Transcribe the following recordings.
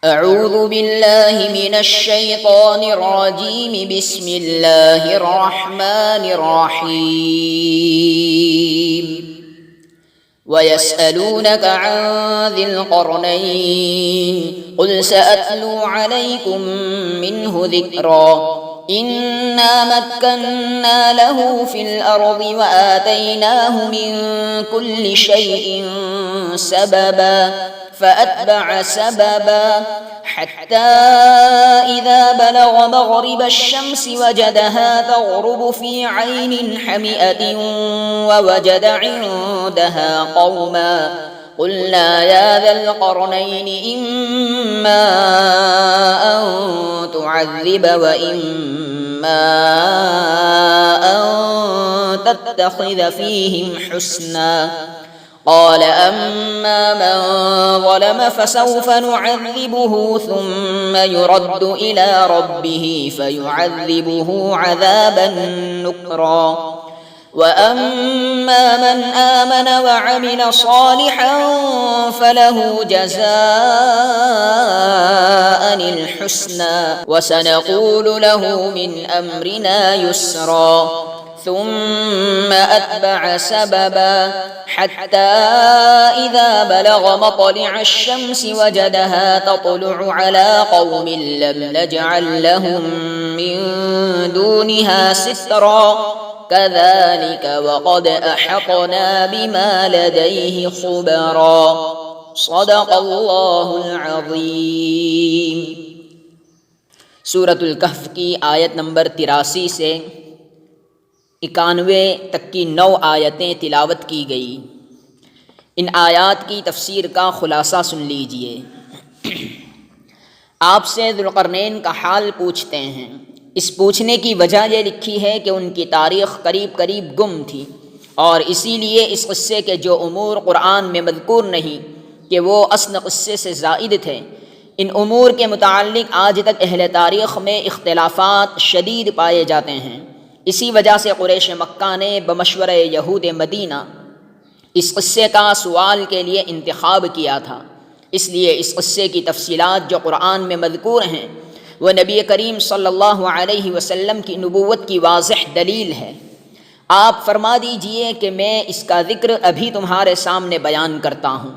اعوذ باللہ من الشیطان الرجیم بسم اللہ الرحمن الرحیم وَيَسْأَلُونَكَ عَنْ ذِي الْقَرْنَيْنِ قُلْ سَأَتْلُو عَلَيْكُمْ مِنْهُ ذِكْرًا إِنَّا مَكَّنَّا لَهُ فِي الْأَرْضِ وَآتَيْنَاهُ مِنْ كُلِّ شَيْءٍ سَبَبًا فَأَتْبَعَ سَبَبًا حَتَّى إِذَا بَلَغَ مَغْرِبَ الشَّمْسِ وَجَدَهَا تَغْرُبُ فِي عَيْنٍ حَمِئَةٍ وَوَجَدَ عِندَهَا قَوْمًا قُلْنَا يَا ذَا الْقَرْنَيْنِ إِمَّا أَن تُعَذِّبَ وَإِمَّا أَن تَتَّخِذَ فِيهِمْ حُسْنًا قال أما من ظلم فسوف نعذبه ثم يرد إلى ربه فيعذبه عذابا نكرا وأما من آمن وعمل صالحا فله جزاء الحسنى وسنقول له من أمرنا يسرا ثم أتبع سببا حتى إذا بلغ مطلع الشمس وجدها تطلع على قوم لم نجعل لهم من دونها سترا كذلك وقد أحطنا بما لديه خبرا صدق اللہ العظیم۔ سورۃ الکہف کی آیت نمبر 83 سے 91 تک کی 9 آیتیں تلاوت کی گئی۔ ان آیات کی تفسیر کا خلاصہ سن لیجئے۔ آپ سے ذوالقرنین کا حال پوچھتے ہیں۔ اس پوچھنے کی وجہ یہ لکھی ہے کہ ان کی تاریخ قریب قریب گم تھی، اور اسی لیے اس قصے کے جو امور قرآن میں مذکور نہیں کہ وہ اصل قصے سے زائد تھے، ان امور کے متعلق آج تک اہل تاریخ میں اختلافات شدید پائے جاتے ہیں۔ اسی وجہ سے قریش مکہ نے بمشورہ یہود مدینہ اس قصے کا سوال کے لیے انتخاب کیا تھا۔ اس لیے اس قصے کی تفصیلات جو قرآن میں مذکور ہیں وہ نبی کریم صلی اللہ علیہ وسلم کی نبوت کی واضح دلیل ہے۔ آپ فرما دیجئے کہ میں اس کا ذکر ابھی تمہارے سامنے بیان کرتا ہوں۔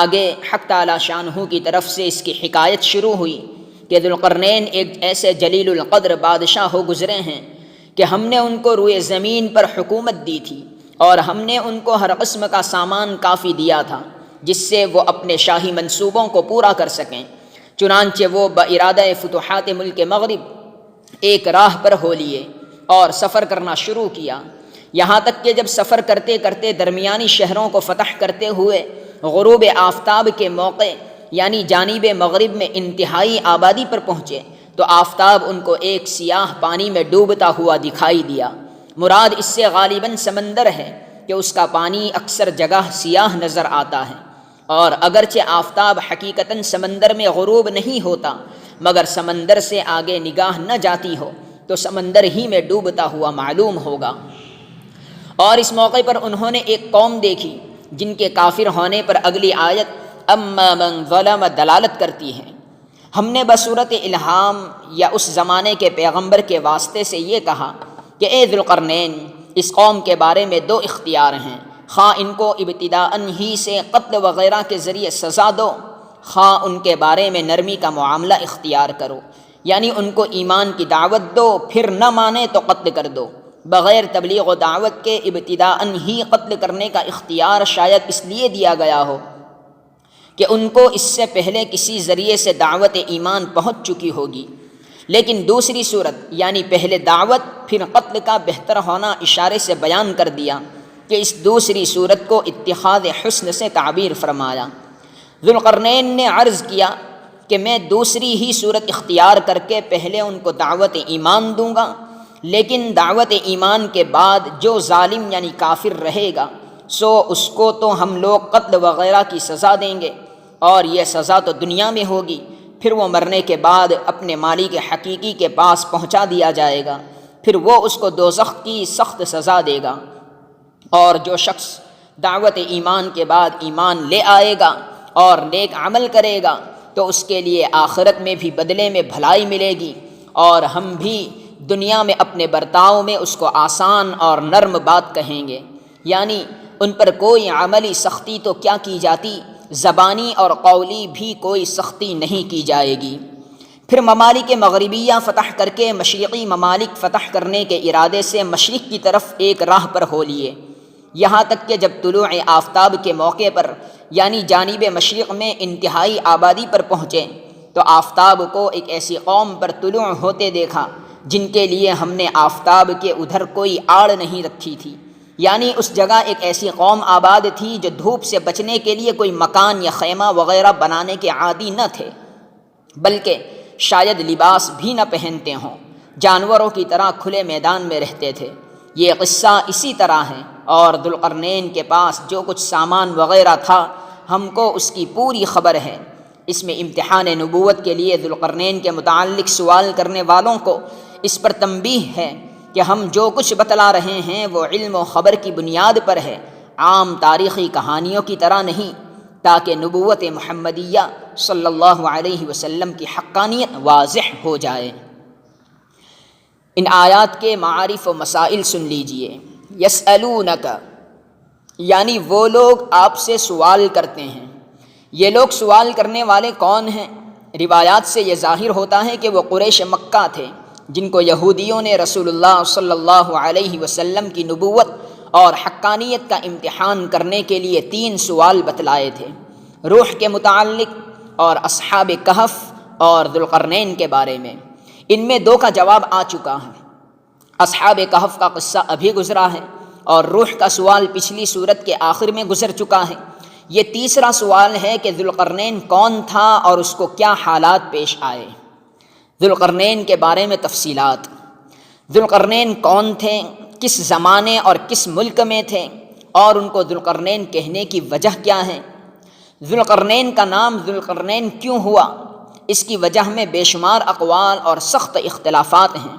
آگے حق تعالی شانہ کی طرف سے اس کی حکایت شروع ہوئی کہ ذوالقرنین ایک ایسے جلیل القدر بادشاہ ہو گزرے ہیں کہ ہم نے ان کو روئے زمین پر حکومت دی تھی، اور ہم نے ان کو ہر قسم کا سامان کافی دیا تھا جس سے وہ اپنے شاہی منصوبوں کو پورا کر سکیں۔ چنانچہ وہ بارادہ فتوحات ملک مغرب ایک راہ پر ہو لیے اور سفر کرنا شروع کیا، یہاں تک کہ جب سفر کرتے کرتے درمیانی شہروں کو فتح کرتے ہوئے غروب آفتاب کے موقع یعنی جانب مغرب میں انتہائی آبادی پر پہنچے تو آفتاب ان کو ایک سیاہ پانی میں ڈوبتا ہوا دکھائی دیا۔ مراد اس سے غالباً سمندر ہے کہ اس کا پانی اکثر جگہ سیاہ نظر آتا ہے، اور اگرچہ آفتاب حقیقتاً سمندر میں غروب نہیں ہوتا، مگر سمندر سے آگے نگاہ نہ جاتی ہو تو سمندر ہی میں ڈوبتا ہوا معلوم ہوگا۔ اور اس موقع پر انہوں نے ایک قوم دیکھی جن کے کافر ہونے پر اگلی آیت اما من ظلم دلالت کرتی ہے۔ ہم نے بصورت الہام یا اس زمانے کے پیغمبر کے واسطے سے یہ کہا کہ اے ذوالقرنین، اس قوم کے بارے میں 2 اختیار ہیں، خواہ ان کو ابتداءً ہی سے قتل وغیرہ کے ذریعے سزا دو، خواہ ان کے بارے میں نرمی کا معاملہ اختیار کرو، یعنی ان کو ایمان کی دعوت دو، پھر نہ مانے تو قتل کر دو۔ بغیر تبلیغ و دعوت کے ابتداءً ہی قتل کرنے کا اختیار شاید اس لیے دیا گیا ہو کہ ان کو اس سے پہلے کسی ذریعے سے دعوت ایمان پہنچ چکی ہوگی، لیکن دوسری صورت یعنی پہلے دعوت پھر قتل کا بہتر ہونا اشارے سے بیان کر دیا کہ اس دوسری صورت کو اتخاذ حسن سے تعبیر فرمایا۔ ذوالقرنین نے عرض کیا کہ میں دوسری ہی صورت اختیار کر کے پہلے ان کو دعوت ایمان دوں گا، لیکن دعوت ایمان کے بعد جو ظالم یعنی کافر رہے گا سو اس کو تو ہم لوگ قتل وغیرہ کی سزا دیں گے، اور یہ سزا تو دنیا میں ہوگی، پھر وہ مرنے کے بعد اپنے مالک حقیقی کے پاس پہنچا دیا جائے گا، پھر وہ اس کو دوزخ کی سخت سزا دے گا۔ اور جو شخص دعوت ایمان کے بعد ایمان لے آئے گا اور نیک عمل کرے گا تو اس کے لیے آخرت میں بھی بدلے میں بھلائی ملے گی، اور ہم بھی دنیا میں اپنے برتاؤ میں اس کو آسان اور نرم بات کہیں گے، یعنی ان پر کوئی عملی سختی تو کیا کی جاتی، زبانی اور قولی بھی کوئی سختی نہیں کی جائے گی۔ پھر ممالک مغربیہ فتح کر کے مشرقی ممالک فتح کرنے کے ارادے سے مشرق کی طرف ایک راہ پر ہو لیے، یہاں تک کہ جب طلوع آفتاب کے موقع پر یعنی جانب مشرق میں انتہائی آبادی پر پہنچے تو آفتاب کو ایک ایسی قوم پر طلوع ہوتے دیکھا جن کے لیے ہم نے آفتاب کے ادھر کوئی آڑ نہیں رکھی تھی، یعنی اس جگہ ایک ایسی قوم آباد تھی جو دھوپ سے بچنے کے لیے کوئی مکان یا خیمہ وغیرہ بنانے کے عادی نہ تھے، بلکہ شاید لباس بھی نہ پہنتے ہوں، جانوروں کی طرح کھلے میدان میں رہتے تھے۔ یہ قصہ اسی طرح ہے، اور ذوالقرنین کے پاس جو کچھ سامان وغیرہ تھا ہم کو اس کی پوری خبر ہے۔ اس میں امتحان نبوت کے لیے ذوالقرنین کے متعلق سوال کرنے والوں کو اس پر تنبیہ ہے کہ ہم جو کچھ بتلا رہے ہیں وہ علم و خبر کی بنیاد پر ہے، عام تاریخی کہانیوں کی طرح نہیں، تاکہ نبوت محمدیہ صلی اللہ علیہ وسلم کی حقانیت واضح ہو جائے۔ ان آیات کے معارف و مسائل سن لیجئے۔ یسألونک یعنی وہ لوگ آپ سے سوال کرتے ہیں۔ یہ لوگ سوال کرنے والے کون ہیں؟ روایات سے یہ ظاہر ہوتا ہے کہ وہ قریش مکہ تھے جن کو یہودیوں نے رسول اللہ صلی اللہ علیہ وسلم کی نبوت اور حقانیت کا امتحان کرنے کے لیے 3 سوال بتلائے تھے، روح کے متعلق اور اصحاب کہف اور ذوالقرنین کے بارے میں۔ ان میں 2 کا جواب آ چکا ہے، اصحاب کہف کا قصہ ابھی گزرا ہے اور روح کا سوال پچھلی سورت کے آخر میں گزر چکا ہے۔ یہ تیسرا سوال ہے کہ ذوالقرنین کون تھا اور اس کو کیا حالات پیش آئے۔ ذوالقرنین کے بارے میں تفصیلات۔ ذوالقرنین کون تھے، کس زمانے اور کس ملک میں تھے، اور ان کو ذوالقرنین کہنے کی وجہ کیا ہے؟ ذوالقرنین کا نام ذوالقرنین کیوں ہوا؟ اس کی وجہ میں بے شمار اقوال اور سخت اختلافات ہیں۔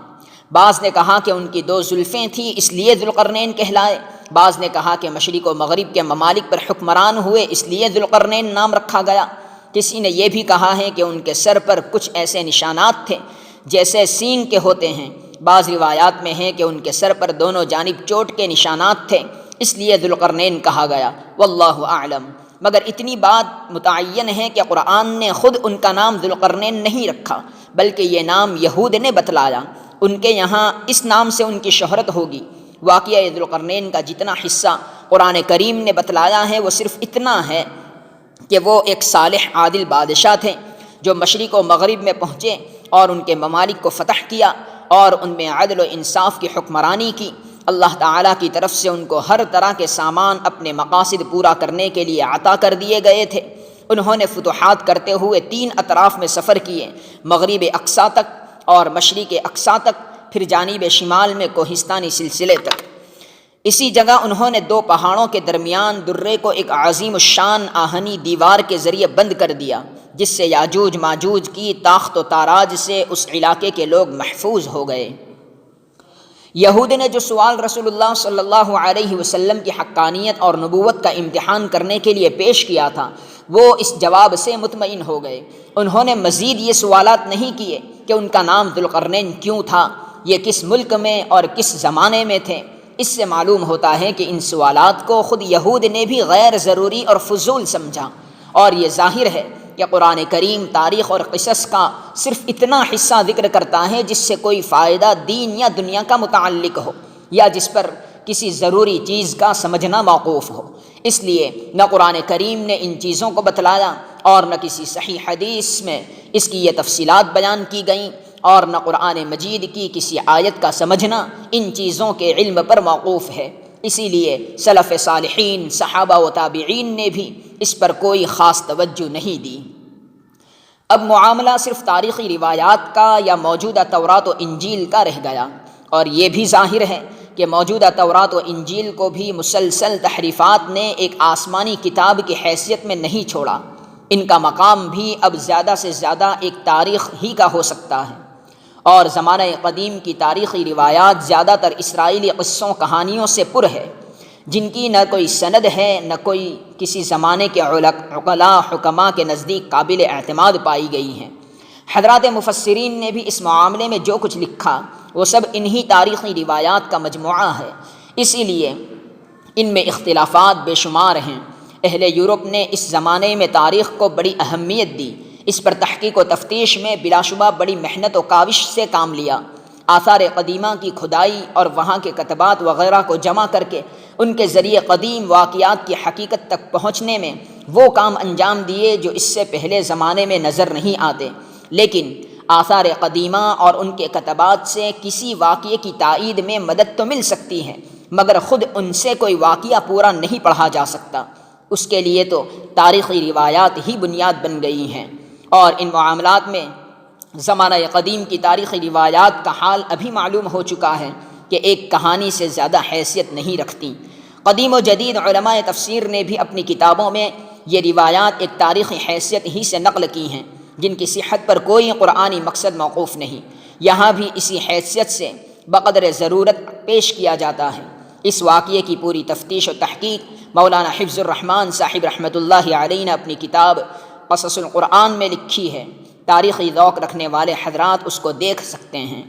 بعض نے کہا کہ ان کی 2 زلفیں تھیں اس لیے ذوالقرنین کہلائے، بعض نے کہا کہ مشرق و مغرب کے ممالک پر حکمران ہوئے اس لیے ذوالقرنین نام رکھا گیا۔ کسی نے یہ بھی کہا ہے کہ ان کے سر پر کچھ ایسے نشانات تھے جیسے سینگ کے ہوتے ہیں۔ بعض روایات میں ہے کہ ان کے سر پر دونوں جانب چوٹ کے نشانات تھے، اس لیے ذوالقرنین کہا گیا، واللہ اعلم۔ مگر اتنی بات متعین ہے کہ قرآن نے خود ان کا نام ذوالقرنین نہیں رکھا، بلکہ یہ نام یہود نے بتلایا۔ ان کے یہاں اس نام سے ان کی شہرت ہوگی۔ واقعہ ذوالقرنین کا جتنا حصہ قرآن کریم نے بتلایا ہے وہ صرف اتنا ہے کہ وہ ایک صالح عادل بادشاہ تھے جو مشرق و مغرب میں پہنچے اور ان کے ممالک کو فتح کیا اور ان میں عدل و انصاف کی حکمرانی کی۔ اللہ تعالیٰ کی طرف سے ان کو ہر طرح کے سامان اپنے مقاصد پورا کرنے کے لیے عطا کر دیے گئے تھے۔ انہوں نے فتوحات کرتے ہوئے 3 اطراف میں سفر کیے، مغرب اقصیٰ تک اور مشرق اقصیٰ تک، پھر جانب شمال میں کوہستانی سلسلے تک۔ اسی جگہ انہوں نے 2 پہاڑوں کے درمیان درے کو ایک عظیم الشان آہنی دیوار کے ذریعے بند کر دیا، جس سے یاجوج ماجوج کی طاقت و تاراج سے اس علاقے کے لوگ محفوظ ہو گئے۔ یہود نے جو سوال رسول اللہ صلی اللہ علیہ وسلم کی حقانیت اور نبوت کا امتحان کرنے کے لیے پیش کیا تھا وہ اس جواب سے مطمئن ہو گئے۔ انہوں نے مزید یہ سوالات نہیں کیے کہ ان کا نام ذوالقرنین کیوں تھا، یہ کس ملک میں اور کس زمانے میں تھے۔ اس سے معلوم ہوتا ہے کہ ان سوالات کو خود یہود نے بھی غیر ضروری اور فضول سمجھا، اور یہ ظاہر ہے کہ قرآن کریم تاریخ اور قصص کا صرف اتنا حصہ ذکر کرتا ہے جس سے کوئی فائدہ دین یا دنیا کا متعلق ہو، یا جس پر کسی ضروری چیز کا سمجھنا موقوف ہو۔ اس لیے نہ قرآن کریم نے ان چیزوں کو بتلایا اور نہ کسی صحیح حدیث میں اس کی یہ تفصیلات بیان کی گئیں، اور نہ قرآن مجید کی کسی آیت کا سمجھنا ان چیزوں کے علم پر موقوف ہے۔ اسی لیے سلف صالحین، صحابہ و تابعین نے بھی اس پر کوئی خاص توجہ نہیں دی۔ اب معاملہ صرف تاریخی روایات کا یا موجودہ تورات و انجیل کا رہ گیا، اور یہ بھی ظاہر ہے کہ موجودہ تورات و انجیل کو بھی مسلسل تحریفات نے ایک آسمانی کتاب کی حیثیت میں نہیں چھوڑا۔ ان کا مقام بھی اب زیادہ سے زیادہ ایک تاریخ ہی کا ہو سکتا ہے، اور زمانہ قدیم کی تاریخی روایات زیادہ تر اسرائیلی قصوں کہانیوں سے پر ہے۔ جن کی نہ کوئی سند ہے نہ کوئی کسی زمانے کے عقلاء حکماء کے نزدیک قابل اعتماد پائی گئی ہیں۔ حضرات مفسرین نے بھی اس معاملے میں جو کچھ لکھا وہ سب انہی تاریخی روایات کا مجموعہ ہے، اسی لیے ان میں اختلافات بے شمار ہیں۔ اہل یورپ نے اس زمانے میں تاریخ کو بڑی اہمیت دی، اس پر تحقیق و تفتیش میں بلا شبہ بڑی محنت و کاوش سے کام لیا۔ آثار قدیمہ کی کھدائی اور وہاں کے کتبات وغیرہ کو جمع کر کے ان کے ذریعے قدیم واقعات کی حقیقت تک پہنچنے میں وہ کام انجام دیے جو اس سے پہلے زمانے میں نظر نہیں آتے۔ لیکن آثار قدیمہ اور ان کے کتبات سے کسی واقعے کی تائید میں مدد تو مل سکتی ہے، مگر خود ان سے کوئی واقعہ پورا نہیں پڑھا جا سکتا۔ اس کے لیے تو تاریخی روایات ہی بنیاد بن گئی ہیں، اور ان معاملات میں زمانہ قدیم کی تاریخی روایات کا حال ابھی معلوم ہو چکا ہے کہ ایک کہانی سے زیادہ حیثیت نہیں رکھتی۔ قدیم و جدید علماء تفسیر نے بھی اپنی کتابوں میں یہ روایات ایک تاریخی حیثیت ہی سے نقل کی ہیں، جن کی صحت پر کوئی قرآنی مقصد موقوف نہیں۔ یہاں بھی اسی حیثیت سے بقدر ضرورت پیش کیا جاتا ہے۔ اس واقعے کی پوری تفتیش و تحقیق مولانا حفظ الرحمن صاحب رحمۃ اللہ علیہ نے اپنی کتاب قصص القرآن میں لکھی ہے۔ تاریخی ذوق رکھنے والے حضرات اس کو دیکھ سکتے ہیں۔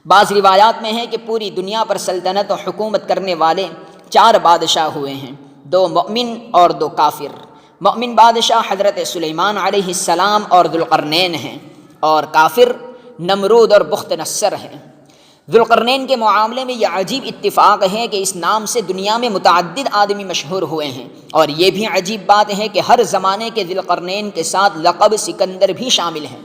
بعض روایات میں ہے کہ پوری دنیا پر سلطنت و حکومت کرنے والے 4 بادشاہ ہوئے ہیں، 2 مؤمن اور 2 کافر۔ مؤمن بادشاہ حضرت سلیمان علیہ السلام اور ذوالقرنین ہیں، اور کافر نمرود اور بخت نصر ہیں۔ ذوالقرنین کے معاملے میں یہ عجیب اتفاق ہے کہ اس نام سے دنیا میں متعدد آدمی مشہور ہوئے ہیں، اور یہ بھی عجیب بات ہے کہ ہر زمانے کے ذوالقرنین کے ساتھ لقب سکندر بھی شامل ہیں۔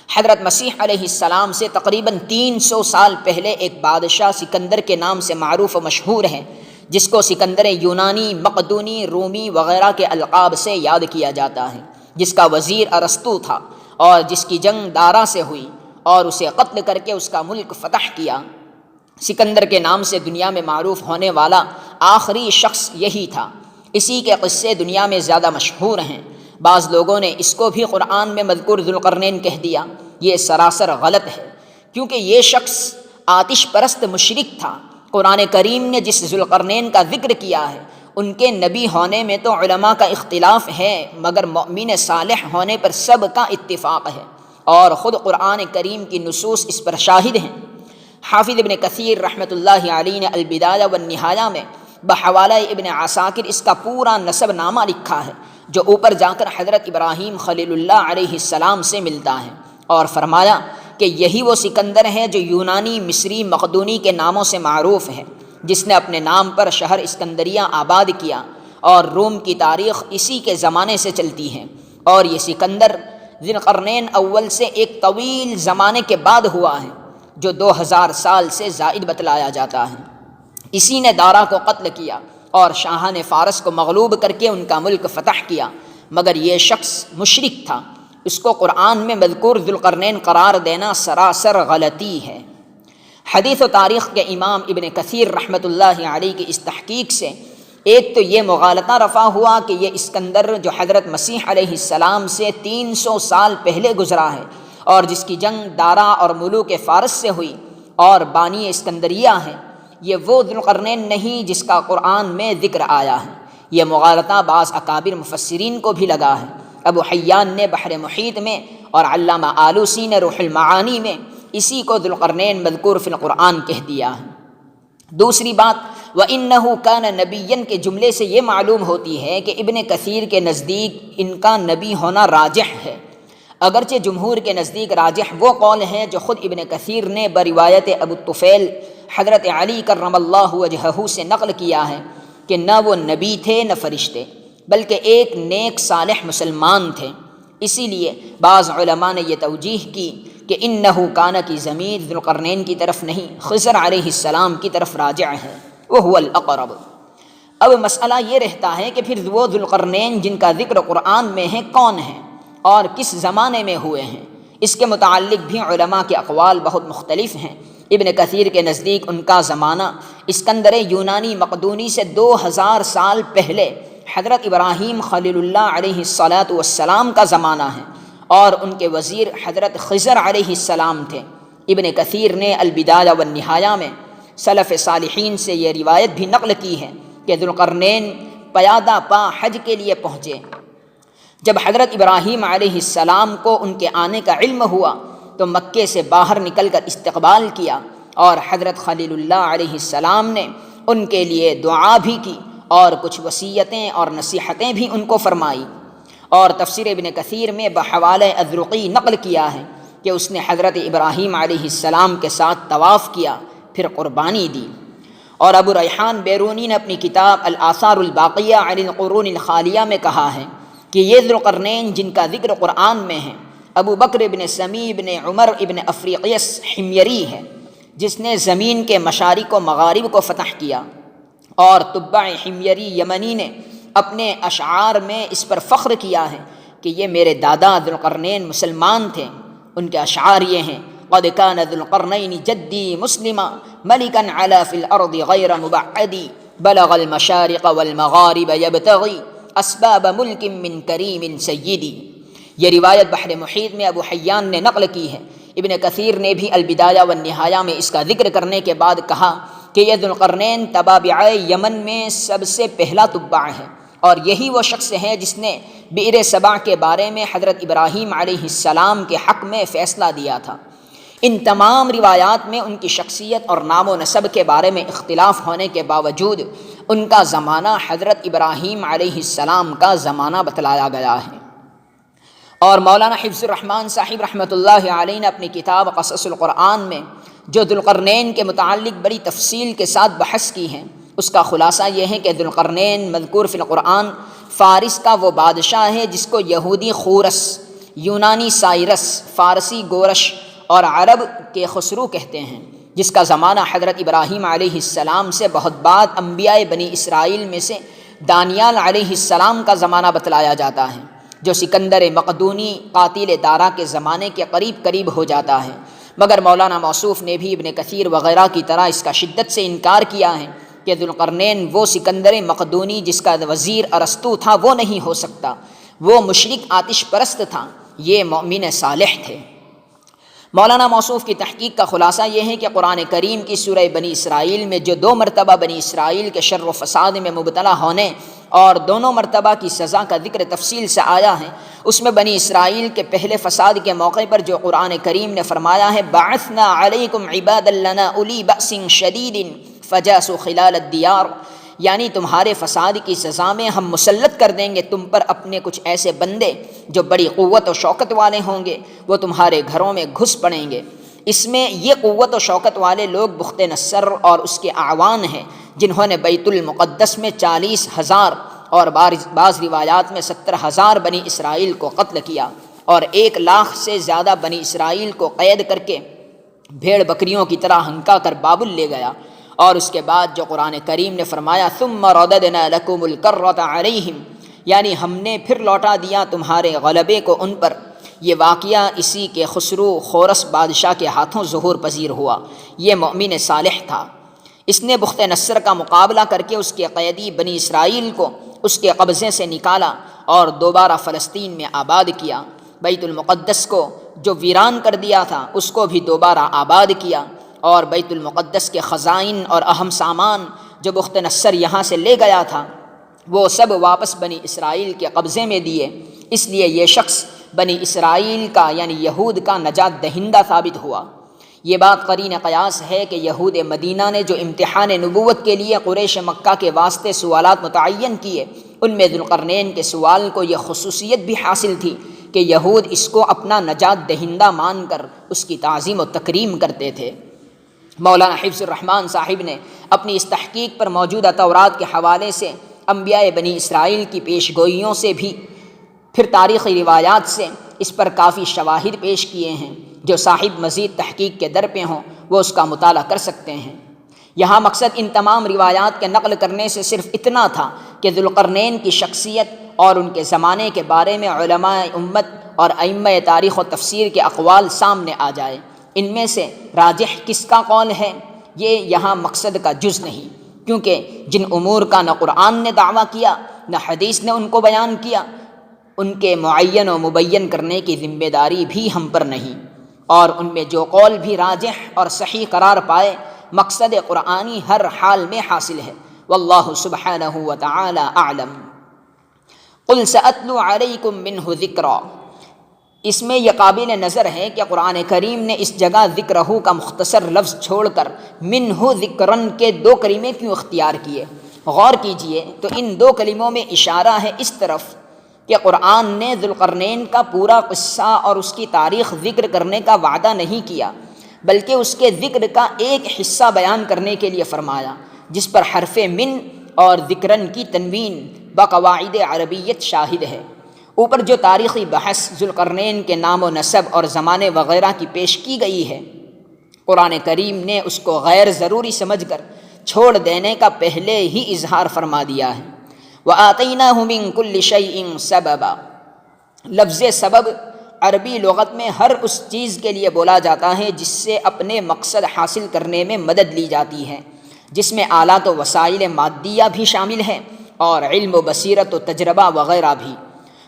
حضرت مسیح علیہ السلام سے تقریباً 300 سال پہلے ایک بادشاہ سکندر کے نام سے معروف و مشہور ہے، جس کو سکندر یونانی، مقدونی، رومی وغیرہ کے القاب سے یاد کیا جاتا ہے، جس کا وزیر ارسطو تھا، اور جس کی جنگ دارا سے ہوئی اور اسے قتل کر کے اس کا ملک فتح کیا۔ سکندر کے نام سے دنیا میں معروف ہونے والا آخری شخص یہی تھا۔ اسی کے قصے دنیا میں زیادہ مشہور ہیں۔ بعض لوگوں نے اس کو بھی قرآن میں مذکور ذوالقرنین کہہ دیا۔ یہ سراسر غلط ہے، کیونکہ یہ شخص آتش پرست مشرک تھا۔ قرآن کریم نے جس ذوالقرنین کا ذکر کیا ہے ان کے نبی ہونے میں تو علماء کا اختلاف ہے، مگر مؤمن صالح ہونے پر سب کا اتفاق ہے، اور خود قرآن کریم کی نصوص اس پر شاہد ہیں۔ حافظ ابن کثیر رحمۃ اللہ علیہ نے البدایہ والنہایہ میں بحوالہ ابن عساکر اس کا پورا نسب نامہ لکھا ہے، جو اوپر جا کر حضرت ابراہیم خلیل اللہ علیہ السلام سے ملتا ہے، اور فرمایا کہ یہی وہ سکندر ہے جو یونانی، مصری، مقدونی کے ناموں سے معروف ہے، جس نے اپنے نام پر شہر اسکندریہ آباد کیا، اور روم کی تاریخ اسی کے زمانے سے چلتی ہے، اور یہ سکندر ذوالقرنین اول سے ایک طویل زمانے کے بعد ہوا ہے، جو 2000 سال سے زائد بتلایا جاتا ہے۔ اسی نے دارا کو قتل کیا اور شاہان فارس کو مغلوب کر کے ان کا ملک فتح کیا، مگر یہ شخص مشرک تھا۔ اس کو قرآن میں مذکور ذوالقرنین قرار دینا سراسر غلطی ہے۔ حدیث و تاریخ کے امام ابن کثیر رحمۃ اللہ علیہ کی اس تحقیق سے ایک تو یہ مغالطہ رفع ہوا کہ یہ اسکندر جو حضرت مسیح علیہ السلام سے 300 سال پہلے گزرا ہے، اور جس کی جنگ دارا اور ملوک فارس سے ہوئی اور بانی اسکندریہ ہے، یہ وہ ذوالقرنین نہیں جس کا قرآن میں ذکر آیا ہے۔ یہ مغالطہ بعض اکابر مفسرین کو بھی لگا ہے۔ ابو حیان نے بحر محیط میں اور علامہ آلوسی نے روح المعانی میں اسی کو ذوالقرنین مذکور فی القرآن کہہ دیا ہے۔ دوسری بات، وَإِنَّهُ كَانَ نَبِيًّا کے جملے سے یہ معلوم ہوتی ہے کہ ابن کثیر کے نزدیک ان کا نبی ہونا راجح ہے، اگرچہ جمہور کے نزدیک راجح وہ قول ہے جو خود ابن کثیر نے بروایت ابو الطفیل حضرت علی کرم اللہ وجہہ سے نقل کیا ہے کہ نہ وہ نبی تھے نہ فرشتے، بلکہ ایک نیک صالح مسلمان تھے۔ اسی لیے بعض علماء نے یہ توجیہ کی کہ انہو کان کی ضمیر ذوالقرنین کی طرف نہیں، خضر علیہ السلام کی طرف راجع ہے، وہو الاقرب۔ اب مسئلہ یہ رہتا ہے کہ پھر وہ ذوالقرنین جن کا ذکر قرآن میں ہے کون ہیں اور کس زمانے میں ہوئے ہیں؟ اس کے متعلق بھی علماء کے اقوال بہت مختلف ہیں۔ ابن کثیر کے نزدیک ان کا زمانہ اسکندر یونانی مقدونی سے 2000 سال پہلے حضرت ابراہیم خلیل اللہ علیہ السلام کا زمانہ ہے، اور ان کے وزیر حضرت خضر علیہ السلام تھے۔ ابن کثیر نے البدایہ والنہایہ میں سلف صالحین سے یہ روایت بھی نقل کی ہے کہ ذوالقرنین پیادہ پا حج کے لیے پہنچے۔ جب حضرت ابراہیم علیہ السلام کو ان کے آنے کا علم ہوا تو مکے سے باہر نکل کر استقبال کیا، اور حضرت خلیل اللہ علیہ السلام نے ان کے لیے دعا بھی کی اور کچھ وصیتیں اور نصیحتیں بھی ان کو فرمائی۔ اور تفسیر ابن کثیر میں بحوالہ الرقی نقل کیا ہے کہ اس نے حضرت ابراہیم علیہ السلام کے ساتھ طواف کیا، پھر قربانی دی۔ اور ابو ریحان بیرونی نے اپنی کتاب الآثار الباقیہ عن القرون الخالیہ میں کہا ہے کہ یہ ذوالقرنین جن کا ذکر قرآن میں ہے ابو بکر ابن سمی ابن عمر ابن افریقیس حمیری ہے، جس نے زمین کے مشارق و مغارب کو فتح کیا، اور تبع حمیری یمنی نے اپنے اشعار میں اس پر فخر کیا ہے کہ یہ میرے دادا ذوالقرنین مسلمان تھے۔ ان کے اشعار یہ ہیں: قد كان ذو القرنين جدي مسلما ملكا على في الأرض غير مبعد بلغ المشارق والمغارب يبتغي اسباب ملك من کریم سیدی۔ یہ روایت بحر محیط میں ابو حیان نے نقل کی ہے۔ ابن کثیر نے بھی البدایہ والنہایہ میں اس کا ذکر کرنے کے بعد کہا کہ یہ ذوالقرنین تبابع یمن میں سب سے پہلا تبع ہے، اور یہی وہ شخص ہے جس نے بئر سبع کے بارے میں حضرت ابراہیم علیہ السلام کے حق میں فیصلہ دیا تھا۔ ان تمام روایات میں ان کی شخصیت اور نام و نسب کے بارے میں اختلاف ہونے کے باوجود ان کا زمانہ حضرت ابراہیم علیہ السلام کا زمانہ بتلایا گیا ہے۔ اور مولانا حفظ الرحمان صاحب رحمۃ اللہ علیہ نے اپنی کتاب قصص القرآن میں جو ذوالقرنین کے متعلق بڑی تفصیل کے ساتھ بحث کی ہے، اس کا خلاصہ یہ ہے کہ ذوالقرنین مذکور فی القرآن فارس کا وہ بادشاہ ہے جس کو یہودی خورس، یونانی سائرس، فارسی گورش اور عرب کے خسرو کہتے ہیں، جس کا زمانہ حضرت ابراہیم علیہ السلام سے بہت بعد انبیاء بنی اسرائیل میں سے دانیال علیہ السلام کا زمانہ بتلایا جاتا ہے، جو سکندر مقدونی قاتل دارا کے زمانے کے قریب ہو جاتا ہے۔ مگر مولانا موصوف نے بھی ابن کثیر وغیرہ کی طرح اس کا شدت سے انکار کیا ہے کہ ذوالقرنین وہ سکندر مقدونی جس کا وزیر ارسطو تھا وہ نہیں ہو سکتا، وہ مشرک آتش پرست تھا، یہ مومن صالح تھے۔ مولانا موصوف کی تحقیق کا خلاصہ یہ ہے کہ قرآن کریم کی سورہ بنی اسرائیل میں جو 2 مرتبہ بنی اسرائیل کے شر و فساد میں مبتلا ہونے اور دونوں مرتبہ کی سزا کا ذکر تفصیل سے آیا ہے، اس میں بنی اسرائیل کے پہلے فساد کے موقع پر جو قرآن کریم نے فرمایا ہے بعثنا علیکم عبادا لنا اولی بأس شدید فجاسوا خلال الدیار، یعنی تمہارے فساد کی سزا میں ہم مسلط کر دیں گے تم پر اپنے کچھ ایسے بندے جو بڑی قوت و شوکت والے ہوں گے، وہ تمہارے گھروں میں گھس پڑیں گے۔ اس میں یہ قوت و شوکت والے لوگ بخت نصر اور اس کے اعوان ہیں، جنہوں نے بیت المقدس میں 40,000 اور بعض روایات میں 70,000 بنی اسرائیل کو قتل کیا، اور 1 لاکھ سے زیادہ بنی اسرائیل کو قید کر کے بھیڑ بکریوں کی طرح ہنکا کر بابل لے گیا۔ اور اس کے بعد جو قرآن کریم نے فرمایا ثم رددنا لکم الکرۃ علیہم، یعنی ہم نے پھر لوٹا دیا تمہارے غلبے کو ان پر، یہ واقعہ اسی کے خسرو خورس بادشاہ کے ہاتھوں ظہور پذیر ہوا۔ یہ مومن صالح تھا، اس نے بخت نصر کا مقابلہ کر کے اس کے قیدی بنی اسرائیل کو اس کے قبضے سے نکالا اور دوبارہ فلسطین میں آباد کیا۔ بیت المقدس کو جو ویران کر دیا تھا اس کو بھی دوبارہ آباد کیا، اور بیت المقدس کے خزائن اور اہم سامان جو بخت نصر یہاں سے لے گیا تھا وہ سب واپس بنی اسرائیل کے قبضے میں دیے۔ اس لیے یہ شخص بنی اسرائیل کا یعنی یہود کا نجات دہندہ ثابت ہوا۔ یہ بات قرین قیاس ہے کہ یہود مدینہ نے جو امتحان نبوت کے لیے قریش مکہ کے واسطے سوالات متعین کیے، ان میں ذوالقرنین کے سوال کو یہ خصوصیت بھی حاصل تھی کہ یہود اس کو اپنا نجات دہندہ مان کر اس کی تعظیم و تکریم کرتے تھے۔ مولانا حفظ الرحمان صاحب نے اپنی اس تحقیق پر موجودہ تورات کے حوالے سے انبیاء بنی اسرائیل کی پیش گوئیوں سے بھی پھر تاریخی روایات سے اس پر کافی شواہد پیش کیے ہیں، جو صاحب مزید تحقیق کے در پہ ہوں وہ اس کا مطالعہ کر سکتے ہیں۔ یہاں مقصد ان تمام روایات کے نقل کرنے سے صرف اتنا تھا کہ ذوالقرنین کی شخصیت اور ان کے زمانے کے بارے میں علماء امت اور ائمہ تاریخ و تفسیر کے اقوال سامنے آ جائے۔ ان میں سے راجح کس کا قول ہے یہ یہاں مقصد کا جز نہیں، کیونکہ جن امور کا نہ قرآن نے دعویٰ کیا نہ حدیث نے ان کو بیان کیا، ان کے معین و مبین کرنے کی ذمہ داری بھی ہم پر نہیں، اور ان میں جو قول بھی راجح اور صحیح قرار پائے مقصد قرآنی ہر حال میں حاصل ہے، واللہ سبحانہ وتعالی اعلم۔ قل سأتلو علیکم منہ ذکرا، اس میں یہ قابل نظر ہے کہ قرآن کریم نے اس جگہ ذکرہ کا مختصر لفظ چھوڑ کر منہ ذکرن کے 2 کلمے کیوں اختیار کیے۔ غور کیجئے تو ان 2 کلموں میں اشارہ ہے اس طرف کہ قرآن نے ذوالقرنین کا پورا قصہ اور اس کی تاریخ ذکر کرنے کا وعدہ نہیں کیا، بلکہ اس کے ذکر کا ایک حصہ بیان کرنے کے لیے فرمایا، جس پر حرف من اور ذکرن کی تنوین بقواعد عربیت شاہد ہے۔ اوپر جو تاریخی بحث ذوالقرنین کے نام و نسب اور زمانے وغیرہ کی پیش کی گئی ہے، قرآن کریم نے اس کو غیر ضروری سمجھ کر چھوڑ دینے کا پہلے ہی اظہار فرما دیا ہے۔ وَآتَيْنَاهُ مِن كُلِّ شَيْءٍ سَبَبًا، لفظ سبب عربی لغت میں ہر اس چیز کے لیے بولا جاتا ہے جس سے اپنے مقصد حاصل کرنے میں مدد لی جاتی ہے، جس میں آلات و وسائل مادیہ بھی شامل ہیں اور علم و بصیرت و تجربہ وغیرہ بھی۔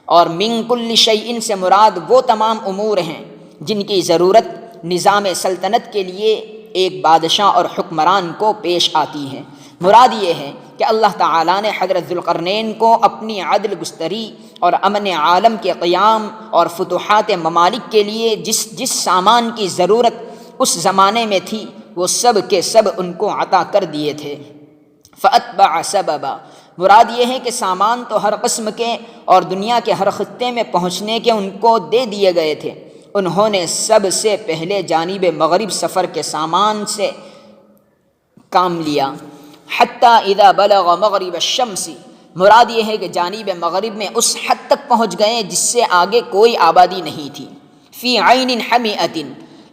اور من کل شیء سے مراد وہ تمام امور ہیں جن کی ضرورت نظام سلطنت کے لیے ایک بادشاہ اور حکمران کو پیش آتی ہے۔ مراد یہ ہے کہ اللہ تعالیٰ نے حضرت ذوالقرنین کو اپنی عدل گستری اور امن عالم کے قیام اور فتوحات ممالک کے لیے جس سامان کی ضرورت اس زمانے میں تھی وہ سب کے سب ان کو عطا کر دیے تھے۔ فَأَتْبَعَ سَبَبًا، مراد یہ ہے کہ سامان تو ہر قسم کے اور دنیا کے ہر خطے میں پہنچنے کے ان کو دے دیے گئے تھے، انہوں نے سب سے پہلے جانب مغرب سفر کے سامان سے کام لیا۔ حتیٰ اذا بلغ مغرب الشمس، مراد یہ ہے کہ جانب مغرب میں اس حد تک پہنچ گئے جس سے آگے کوئی آبادی نہیں تھی۔ فی عین حمیۃ،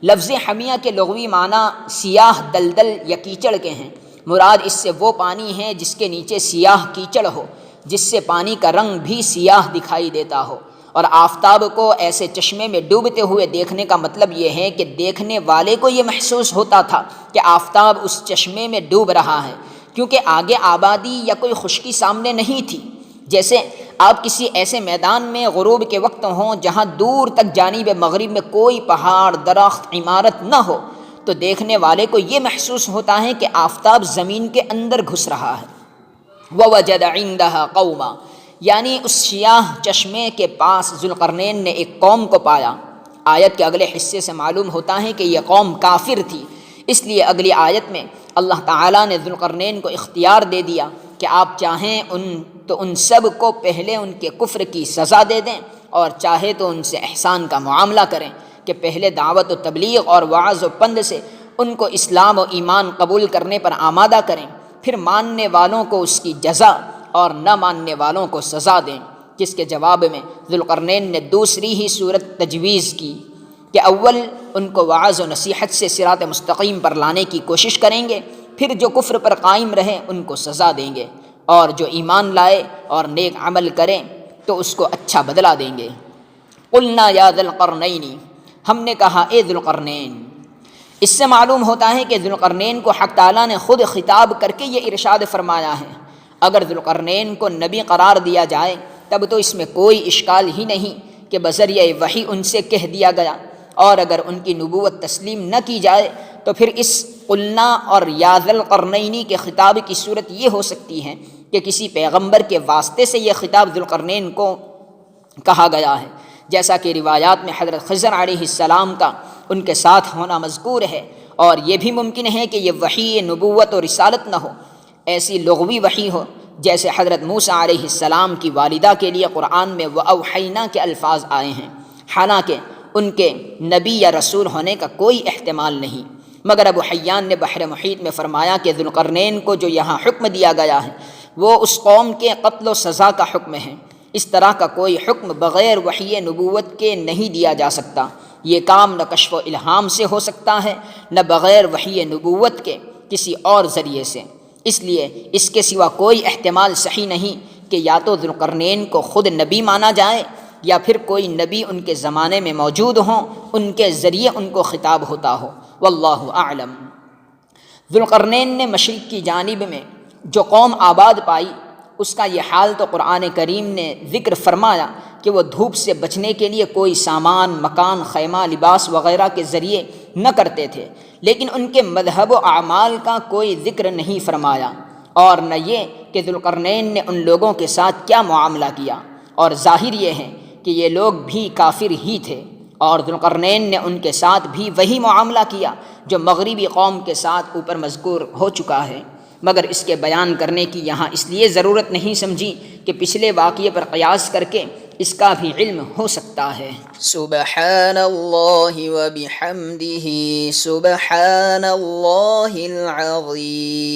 لفظ حمیہ کے لغوی معنی سیاہ دلدل یا کیچڑ کے ہیں، مراد اس سے وہ پانی ہے جس کے نیچے سیاہ کیچڑ ہو، جس سے پانی کا رنگ بھی سیاہ دکھائی دیتا ہو۔ اور آفتاب کو ایسے چشمے میں ڈوبتے ہوئے دیکھنے کا مطلب یہ ہے کہ دیکھنے والے کو یہ محسوس ہوتا تھا کہ آفتاب اس چشمے میں ڈوب رہا ہے، کیونکہ آگے آبادی یا کوئی خشکی سامنے نہیں تھی۔ جیسے آپ کسی ایسے میدان میں غروب کے وقت ہوں جہاں دور تک جانب مغرب میں کوئی پہاڑ، درخت، عمارت نہ ہو، تو دیکھنے والے کو یہ محسوس ہوتا ہے کہ آفتاب زمین کے اندر گھس رہا ہے۔ وَوَجَدَ عِندَهَا قَوْمًا، یعنی اس سیاہ چشمے کے پاس ذوالقرنین نے ایک قوم کو پایا۔ آیت کے اگلے حصے سے معلوم ہوتا ہے کہ یہ قوم کافر تھی، اس لیے اگلی آیت میں اللہ تعالیٰ نے ذوالقرنین کو اختیار دے دیا کہ آپ چاہیں تو ان سب کو پہلے ان کے کفر کی سزا دے دیں، اور چاہے تو ان سے احسان کا معاملہ کریں کہ پہلے دعوت و تبلیغ اور وعظ و پند سے ان کو اسلام و ایمان قبول کرنے پر آمادہ کریں، پھر ماننے والوں کو اس کی جزا اور نہ ماننے والوں کو سزا دیں۔ جس کے جواب میں ذوالقرنین نے دوسری ہی صورت تجویز کی کہ اول ان کو وعظ و نصیحت سے صراط مستقیم پر لانے کی کوشش کریں گے، پھر جو کفر پر قائم رہے ان کو سزا دیں گے، اور جو ایمان لائے اور نیک عمل کریں تو اس کو اچھا بدلہ دیں گے۔ قلنا یا ذی القرنین، ہم نے کہا اے ذوالقرنین۔ اس سے معلوم ہوتا ہے کہ ذوالقرنین کو حق تعالیٰ نے خود خطاب کر کے یہ ارشاد فرمایا ہے۔ اگر ذوالقرنین کو نبی قرار دیا جائے تب تو اس میں کوئی اشکال ہی نہیں کہ بذریعہ وحی ان سے کہہ دیا گیا، اور اگر ان کی نبوت تسلیم نہ کی جائے تو پھر اس قلنا اور یا ذی القرنین کے خطاب کی صورت یہ ہو سکتی ہے کہ کسی پیغمبر کے واسطے سے یہ خطاب ذوالقرنین کو کہا گیا ہے، جیسا کہ روایات میں حضرت خضر علیہ السلام کا ان کے ساتھ ہونا مذکور ہے، اور یہ بھی ممکن ہے کہ یہ وحی نبوت و رسالت نہ ہو، ایسی لغوی وحی ہو جیسے حضرت موسیٰ علیہ السلام کی والدہ کے لیے قرآن میں وَأَوْحَيْنَا کے الفاظ آئے ہیں، حالانکہ ان کے نبی یا رسول ہونے کا کوئی احتمال نہیں۔ مگر ابو حیان نے بحر محیط میں فرمایا کہ ذوالقرنین کو جو یہاں حکم دیا گیا ہے وہ اس قوم کے قتل و سزا کا حکم ہے، اس طرح کا کوئی حکم بغیر وحی نبوت کے نہیں دیا جا سکتا۔ یہ کام نہ کشف و الہام سے ہو سکتا ہے نہ بغیر وحی نبوت کے کسی اور ذریعے سے، اس لیے اس کے سوا کوئی احتمال صحیح نہیں کہ یا تو ذوالقرنین کو خود نبی مانا جائے یا پھر کوئی نبی ان کے زمانے میں موجود ہوں، ان کے ذریعے ان کو خطاب ہوتا ہو۔ واللہ اعلم۔ ذوالقرنین نے مشرق کی جانب میں جو قوم آباد پائی اس کا یہ حال تو قرآن کریم نے ذکر فرمایا کہ وہ دھوپ سے بچنے کے لیے کوئی سامان، مکان، خیمہ، لباس وغیرہ کے ذریعے نہ کرتے تھے، لیکن ان کے مذہب و اعمال کا کوئی ذکر نہیں فرمایا۔ اور نہ یہ کہ ذوالقرنین نے ان لوگوں کے ساتھ کیا معاملہ کیا، اور ظاہر یہ ہے کہ یہ لوگ بھی کافر ہی تھے، اور ذوالقرنین نے ان کے ساتھ بھی وہی معاملہ کیا جو مغربی قوم کے ساتھ اوپر مذکور ہو چکا ہے، مگر اس کے بیان کرنے کی یہاں اس لیے ضرورت نہیں سمجھی کہ پچھلے واقعے پر قیاس کر کے اس کا بھی علم ہو سکتا ہے۔ سبحان اللہ وبحمدہ، سبحان اللہ العظیم۔